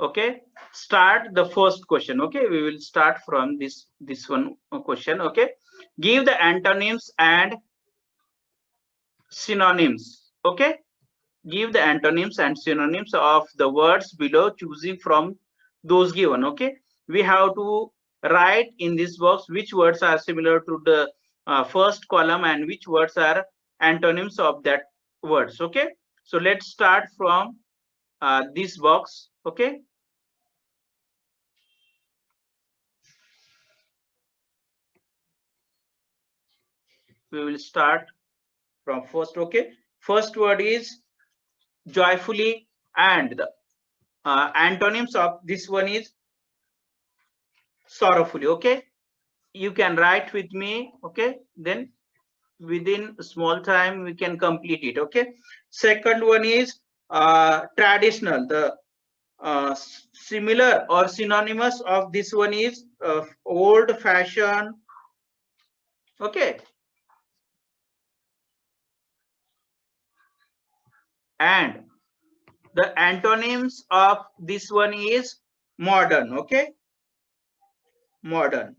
Okay, start the first question. Okay, we will start from this one question. Okay, give the antonyms and synonyms. Okay, give the antonyms and synonyms of the words below, choosing from those given. Okay, we have to write in this box which words are similar to the first column and which words are antonyms of that words. Okay, so let's start from this box. Okay, we will start from first. Okay, first word is joyfully, and the antonyms of this one is sorrowfully. Okay, you can write with me. Okay, then within small time we can complete it. Okay, second one is traditional. The similar or synonymous of this one is old fashioned. Okay, and the antonyms of this one is modern. Okay, modern.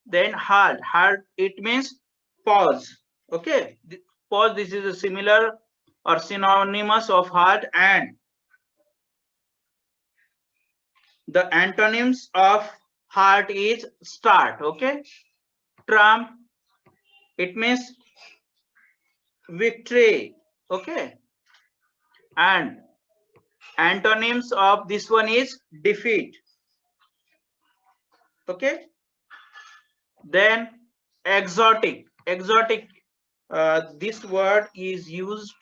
Then halt. Halt, it means pause. Okay, pause, this is a similar or synonymous of halt. And the antonyms of halt is start. Okay, trump, it means victory. Okay, and antonyms of this one is defeat. Okay, then exotic. Exotic, this word is used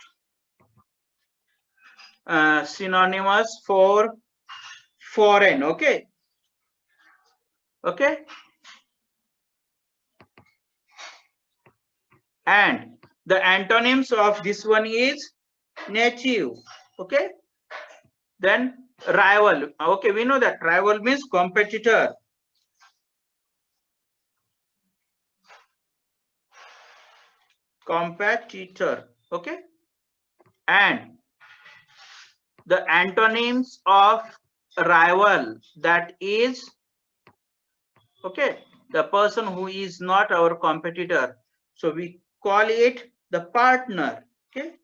synonymous for foreign. Okay, okay, and the antonyms of this one is native. Okay, then rival. Okay, we know that rival means competitor. Competitor. Okay, and the antonyms of rival, that is, okay, the person who is not our competitor, so we call it the partner. Okay,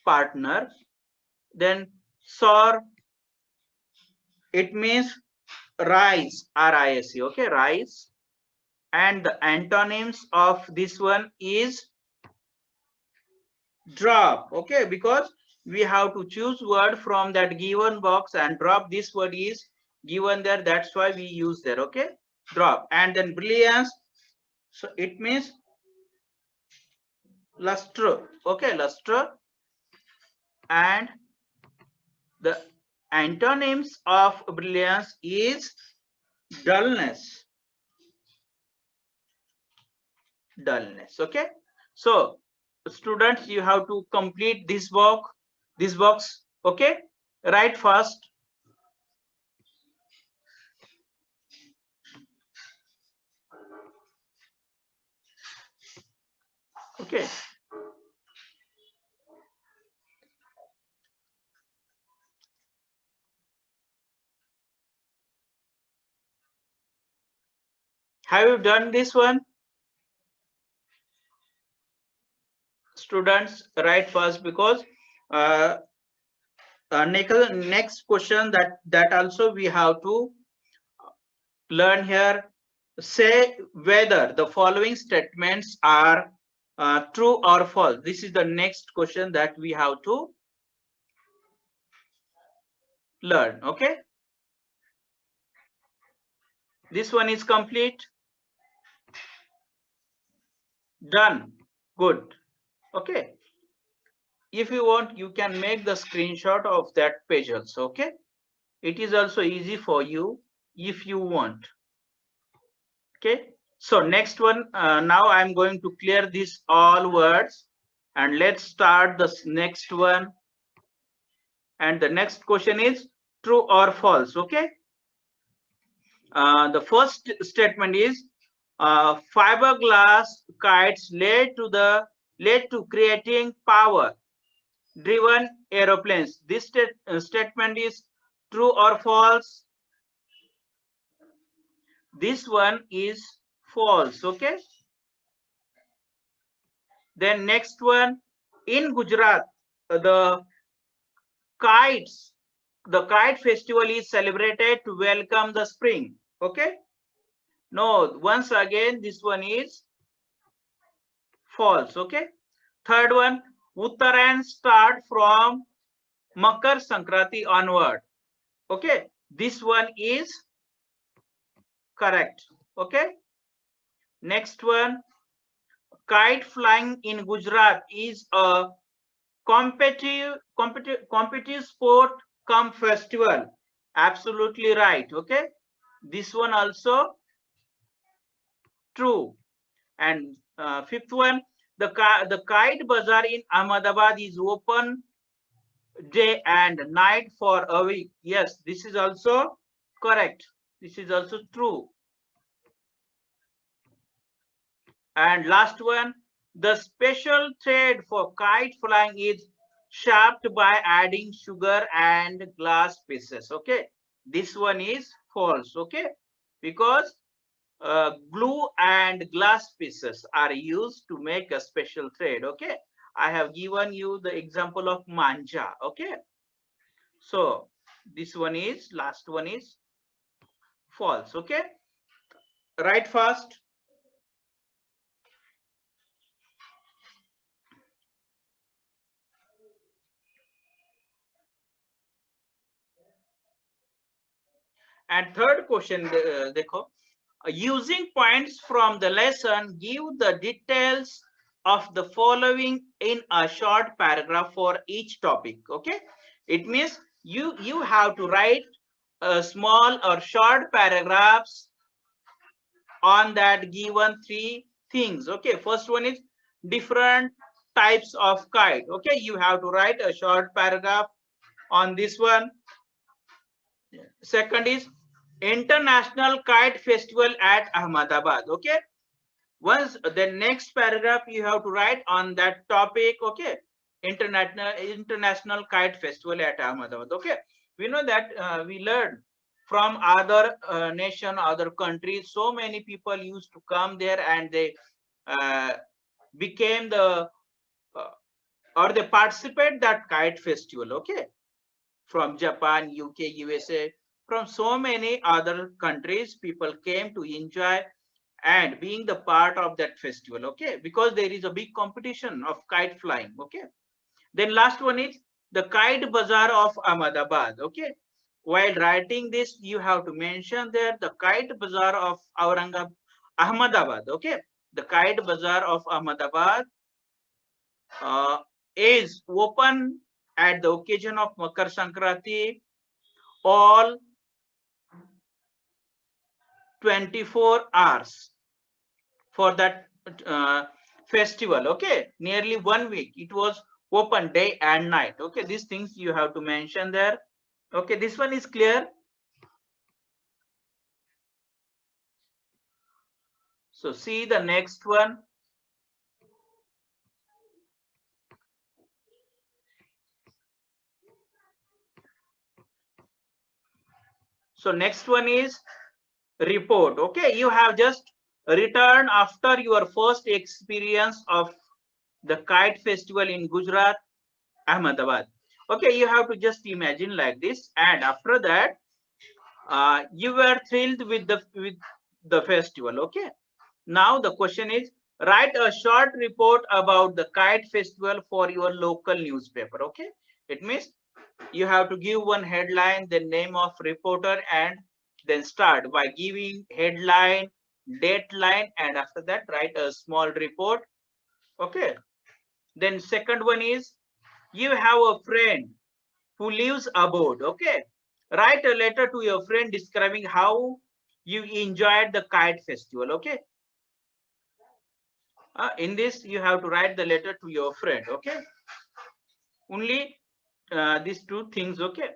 partner. Then soar, it means rise, rise. Okay, rise. And the antonyms of this one is drop. Okay, because we have to choose word from that given box and drop. This word is given there, that's why we use there. Okay, drop. And then brilliance, so it means luster. Okay, luster. And the antonyms of brilliance is dullness. Dullness. Okay, so students, you have to complete this box. Okay, write fast. Okay, have you done this one? Students, write fast, because next question, that also we have to learn here. Say whether the following statements are true or false. This is the next question that we have to learn. Okay, this one is complete. Done. Good. Okay, if you want, you can make the screenshot of that page also. Okay, it is also easy for you if you want. Okay, so next one, now I'm going to clear these all words, and let's start the next one. And the next question is true or false. Okay, the first statement is fiberglass kites led to creating power driven aeroplanes. This statement is true or false? This one is false. Okay. Then next one, in Gujarat, the kites, the kite festival is celebrated to welcome the spring. Okay. No, once again, this one is false. Okay. Third one, Uttarayan start from Makar Sankranti onward. Okay. This one is correct. Okay. Next one, kite flying in Gujarat is a competitive sport come festival. Absolutely right. Okay. This one also true. And fifth one, the kite bazaar in Ahmedabad is open day and night for a week. Yes, this is also correct. This is also true. And last one, the special thread for kite flying is shaped by adding sugar and glass pieces. Okay, this one is false. Okay, because glue and glass pieces are used to make a special thread. Okay, I have given you the example of manja. Okay, so this one is, last one is false. Okay, write fast. And third question, देखो, using points from the lesson, give the details of the following in a short paragraph for each topic. Okay, it means you have to write a small or short paragraphs on that given three things. Okay, first one is different types of kite. Okay, you have to write a short paragraph on this one. Second is International Kite Festival at Ahmedabad. Okay, once the next paragraph you have to write on that topic. Okay, international kite festival at Ahmedabad. Okay, we know that we learned from other nation, other countries, so many people used to come there and they became the or they participate that kite festival. Okay, from Japan, UK, USA, from so many other countries, people came to enjoy and being the part of that festival. Okay, because there is a big competition of kite flying. Okay, then last one is the kite bazaar of Ahmedabad. Okay, while writing this you have to mention there the kite bazaar of Ahmedabad. Okay, the kite bazaar of Ahmedabad uh, is open at the occasion of Makar Sankranti all 24 hours for that festival. Okay, nearly 1 week it was open day and night. Okay, these things you have to mention there. Okay, this one is clear. So see the next one. So next one is report. Okay, you have just returned after your first experience of the kite festival in Gujarat, Ahmedabad. Okay, you have to just imagine like this, and after that you were thrilled with the festival. Okay, now the question is, write a short report about the kite festival for your local newspaper. Okay, it means you have to give one headline, the name of reporter, and then start by giving headline, date line, and after that write a small report. Okay, then second one is, you have a friend who lives abroad. Okay, write a letter to your friend describing how you enjoyed the kite festival. Okay, in this you have to write the letter to your friend. Okay, only these two things. Okay,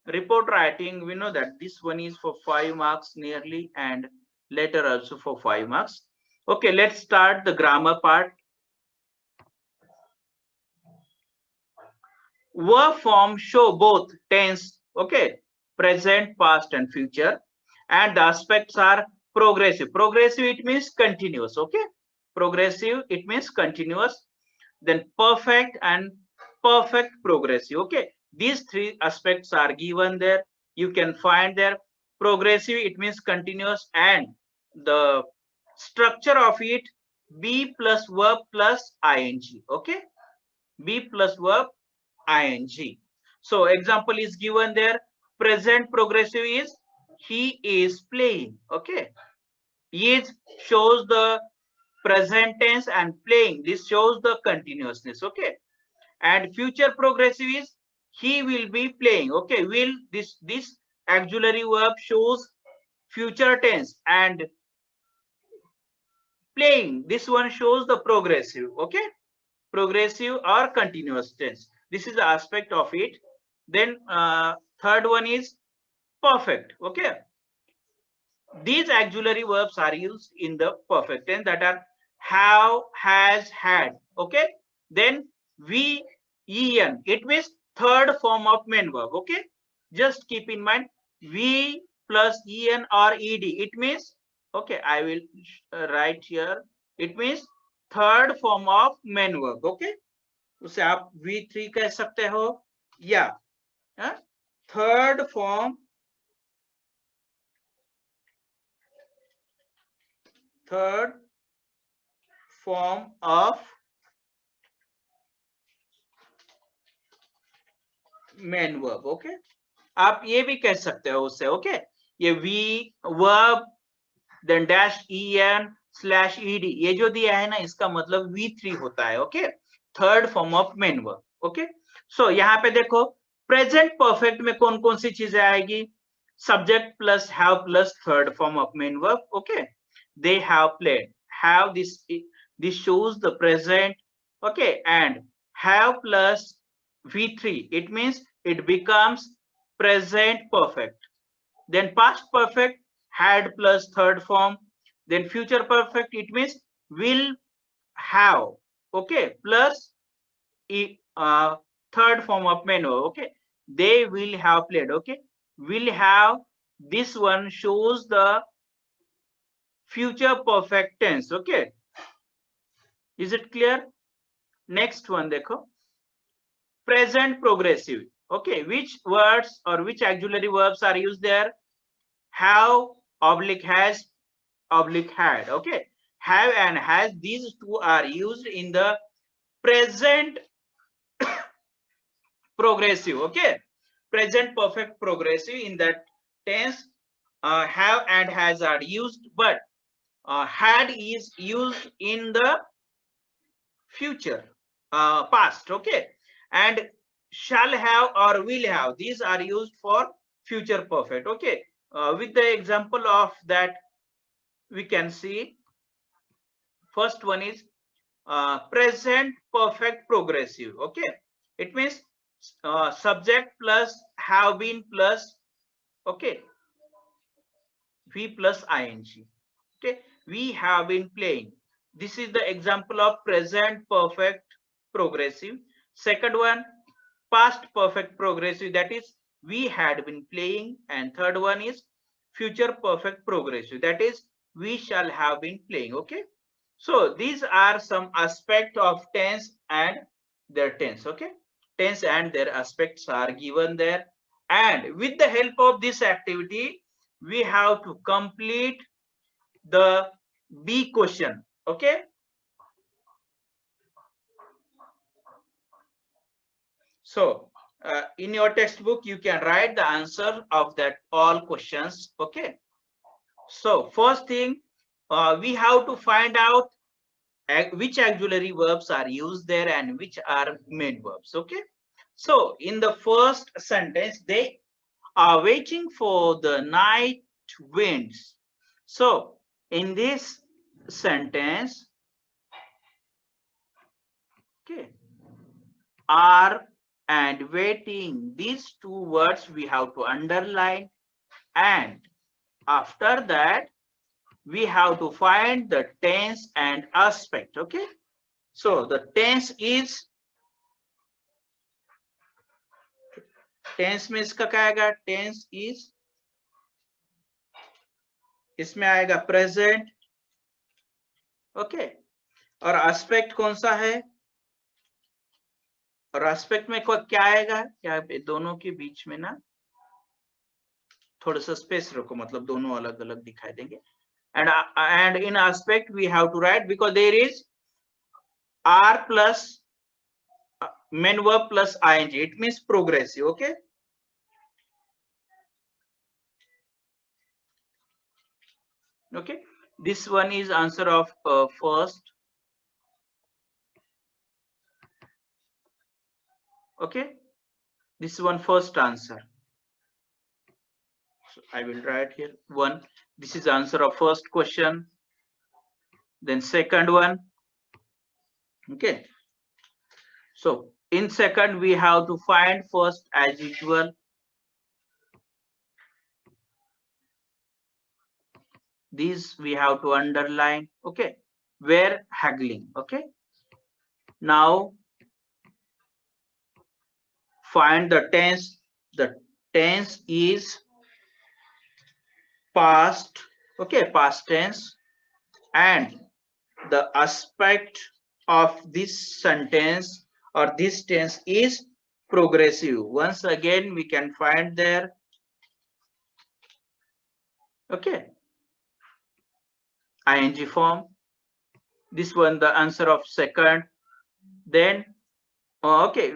report writing, we know that this one is for 5 marks nearly, and Later also for 5 marks. Okay, let's start the grammar part. Verb form show both tense, okay, present, past, and future. And the aspects are progressive. Progressive, it means continuous, okay? Progressive, it means continuous. Then perfect and perfect progressive, okay? These three aspects are given there. You can find there. Progressive, it means continuous, and the structure of it, be plus verb plus ing, okay? Be plus verb ing. So example is given there. Present progressive is he is playing, okay? Is shows the present tense, and playing, this shows the continuousness, okay? And future progressive is he will be playing, okay? Will, this auxiliary verb shows future tense, and playing, this one shows the progressive, okay? Progressive or continuous tense. This is the aspect of it. Then third one is perfect, okay? These auxiliary verbs are used in the perfect tense, that are have, has, had, okay? Then we, en, it means third form of main verb, okay? Just keep in mind, we plus en or ed, it means, okay, I will write here, it means third form of main verb, okay? उसे आप V3 कह सकते हो, या third form, third form of main verb, okay? आप ये भी कह सकते हो उससे, okay? ये V verb then dash en slash ed, ये जो दिया है ना, इसका मतलब V3 होता है, okay? Third form of main verb, okay? So यहाँ पे देखो, प्रेजेंट परफेक्ट में कौन कौन सी चीजें आएगी? Subject plus have plus third form of main verb, okay? They have played. Have, this shows the present, okay? And have plus V3, it means it becomes present perfect. Then past perfect, had plus third form. Then future perfect, it means will have, okay, plus third form of main verb, okay? They will have played, okay? Will have, this one shows the future perfect tense, okay? Is it clear? Next one dekho, present progressive, okay? Which words or which auxiliary verbs are used there? Have, oblique has, oblique had, okay? Have and has, these two are used in the present progressive, okay? Present perfect progressive, in that tense, have and has are used, but had is used in the future, past, okay? And shall have or will have, these are used for future perfect, okay? With the example of that, we can see first one is present perfect progressive, okay? It means subject plus have been plus, okay, V plus ing, okay? We have been playing. This is the example of present perfect progressive. Second one, past perfect progressive, that is we had been playing. And third one is future perfect progressive, that is we shall have been playing, okay? So these are some aspect of tense and their tense, okay? Tense and their aspects are given there. And with the help of this activity, we have to complete the B question, okay? So in your textbook, you can write the answer of that all questions, okay? So first thing, we have to find out which auxiliary verbs are used there and which are main verbs, okay? So in the first sentence, they are waiting for the night winds. So in this sentence, okay, are and waiting, these two words we have to underline. And after that, we have to find the tense and aspect. Okay, so the tense is, tense में इसका क्या आएगा? Tense is, इसमें आएगा present. Okay, और aspect कौन सा है? और एस्पेक्ट में क्या आएगा? क्या दोनों के बीच में ना थोड़ा सा स्पेस रखो, मतलब दोनों अलग अलग दिखाई देंगे। and in aspect we have to write, because there is r plus main verb plus ing, it means progressive. Okay, okay, this one is answer of first. Okay, this one first answer. So I will write here one. This is answer of first question. Then second one. Okay, so in second we have to find first as usual. These we have to underline. Okay, where haggling. Okay, now find the tense. The tense is past. Okay, past tense, and the aspect of this sentence or this tense is progressive. Once again we can find there. Okay, ing form. This one the answer of second. Then okay,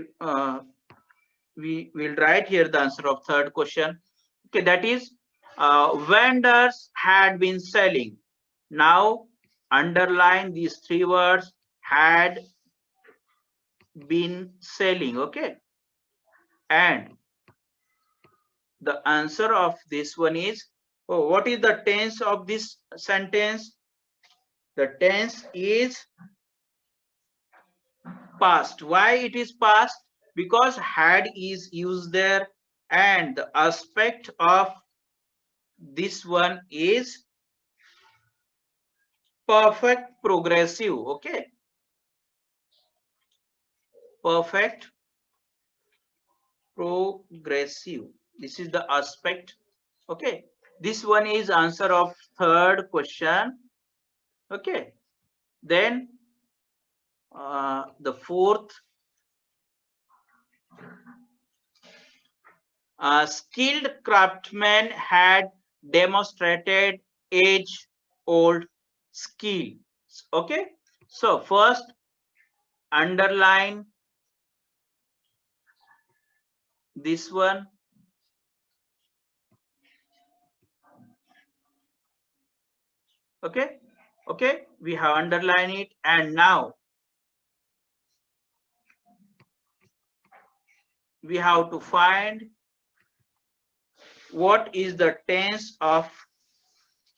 we will write here the answer of third question. Okay, that is vendors had been selling. Now underline these three words, had been selling. Okay, and the answer of this one is, oh, what is the tense of this sentence? The tense is past. Why it is past? Because had is used there, and the aspect of this one is perfect progressive. Okay, perfect progressive, this is the aspect. Okay, this one is answer of third question. Okay, then the fourth, skilled craftsmen had demonstrated age-old skill. Okay, so first underline this one. Okay, okay, we have underlined it, and now we have to find what is the tense of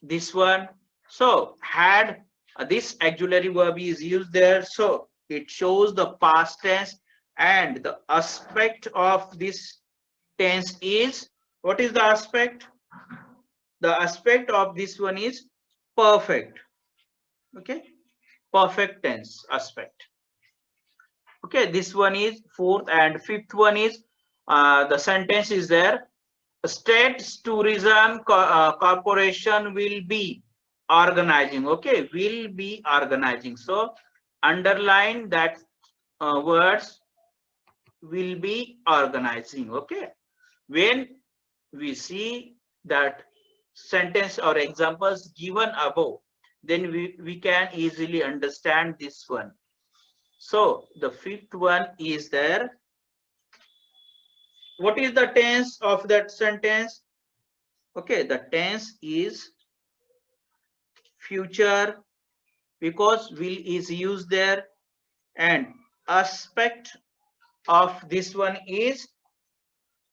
this one. So had this auxiliary verb is used there, so it shows the past tense, and the aspect of this tense is, what is the aspect? The aspect of this one is perfect. Okay, perfect tense aspect. Okay, this one is fourth, and fifth one is the sentence is there, State Tourism Corporation will be organizing. Okay, will be organizing, so underline that words, will be organizing. Okay, when we see that sentence or examples given above, then we can easily understand this one. So the fifth one is there. What is the tense of that sentence? Okay, the tense is future, because will is used there, and aspect of this one is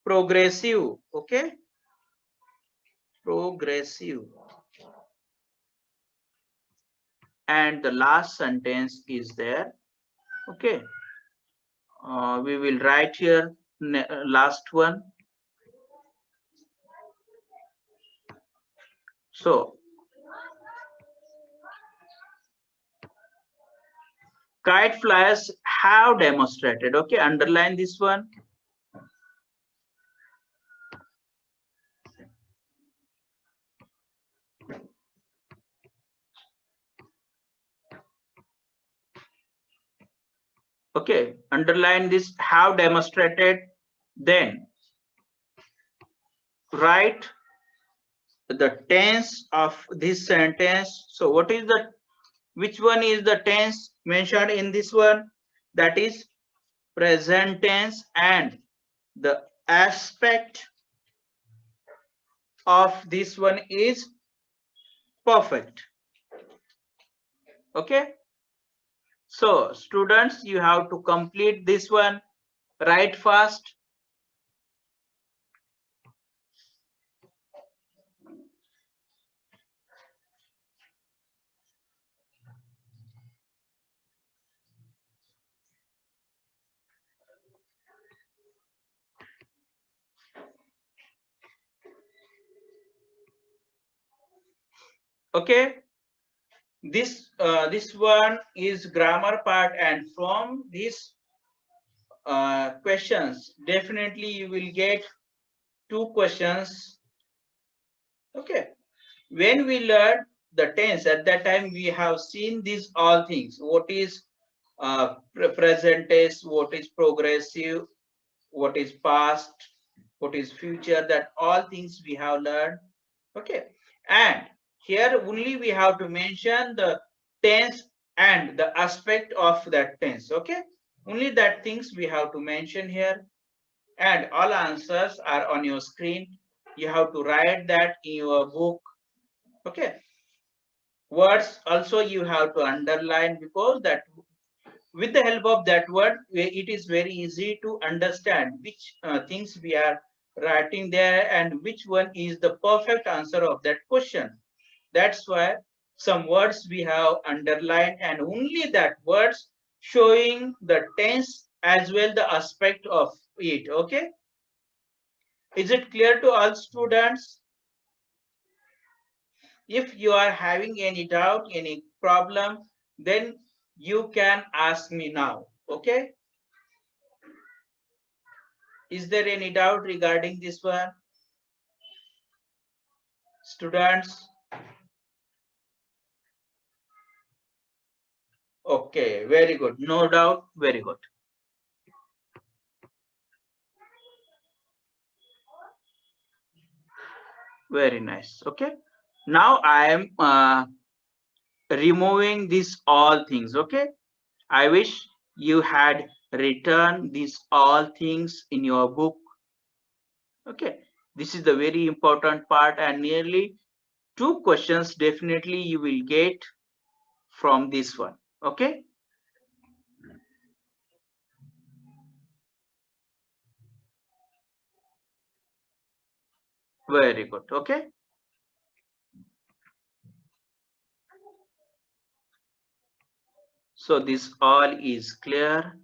progressive. Okay, progressive, and the last sentence is there. Okay, we will write here last one. So kite flyers have demonstrated. Okay, underline this one. Okay, underline this, have demonstrated. Then write the tense of this sentence. So what is the, which one is the tense mentioned in this one? That is present tense, and the aspect of this one is perfect. Okay, so students, you have to complete this one. Write fast. Okay, this one is grammar part, and from this questions, definitely you will get 2 questions. Okay, when we learn the tense, at that time we have seen these all things. What is present tense, what is progressive, what is past, what is future, that all things we have learned. Okay, and here only we have to mention the tense and the aspect of that tense. Okay, only that things we have to mention here, and all answers are on your screen. You have to write that in your book. Okay, words also you have to underline, because that with the help of that word, it is very easy to understand which things we are writing there and which one is the perfect answer of that question. That's why some words we have underlined, and only that words showing the tense as well the aspect of it. Okay, is it clear to all students? If you are having any doubt, any problem, then you can ask me now. Okay, is there any doubt regarding this one, students? Okay, very good, no doubt, very good. Very nice. Okay, now I am removing these all things. Okay, I wish you had written these all things in your book. Okay, this is the very important part, and nearly 2 questions definitely you will get from this one. Okay, very good. Okay, so this all is clear.